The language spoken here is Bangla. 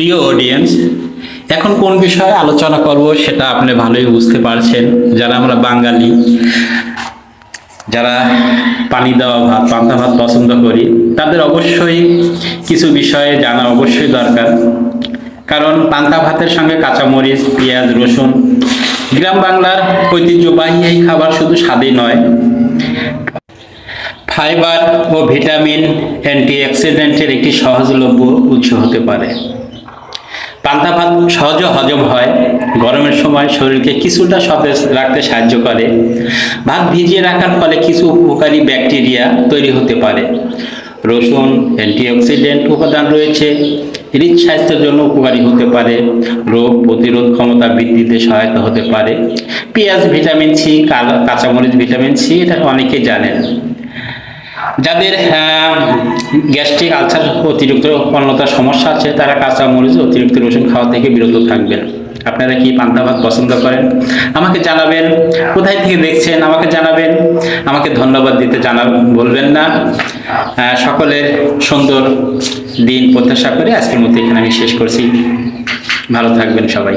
প্রিয় অডিয়েন্স, এখন কোন বিষয়ে আলোচনা করব সেটা আপনি ভালোই বুঝতে পারছেন। যারা আমরা বাঙালি, যারা পানি দেওয়া ভাত, পান্তা ভাত পছন্দ করি, তাদের অবশ্যই কিছু বিষয়ে জানা অবশ্যই দরকার। কারণ পান্তা ভাতের সঙ্গে কাঁচামরিচ, পেঁয়াজ, রসুন, গ্রাম বাংলার ঐতিহ্যবাহী এই খাবার শুধু স্বাদই নয়, ফাইবার ও ভিটামিন, অ্যান্টিঅক্সিডেন্টের একটি সহজলভ্য উৎস হতে পারে। পান্তা ভাত সহজে হজম হয়, গরমের সময় শরীরকে কিছুটা সতেজ রাখতে সাহায্য করে। ভাত ভিজিয়ে রাখার ফলে কিছু উপকারী ব্যাকটেরিয়া তৈরি হতে পারে। রসুন অ্যান্টিঅক্সিডেন্ট উপাদান রয়েছে, হৃদস্বাস্থ্যের জন্য উপকারী হতে পারে, রোগ প্রতিরোধ ক্ষমতা বৃদ্ধিতে সহায়তা হতে পারে। পেঁয়াজ ভিটামিন সি, কাঁচামরিচ ভিটামিন সি, এটা অনেকেই জানেন। যাদের গ্যাস্ট্রিক আলসার, অতিরিক্ত অম্লতার সমস্যা আছে, তারা কাঁচা মরিচ, অতিরিক্ত রসুন খাওয়া থেকে বিরত থাকবেন। আপনারা কি পান্তা ভাত পছন্দ করেন? আমাকে জানাবেন। কোথায় থেকে দেখছেন আমাকে জানাবেন। আমাকে ধন্যবাদ দিতে বলবেন না। সকলের সুন্দর দিন প্রত্যাশা করে আজকের মতো এখানে আমি শেষ করছি। ভালো থাকবেন সবাই।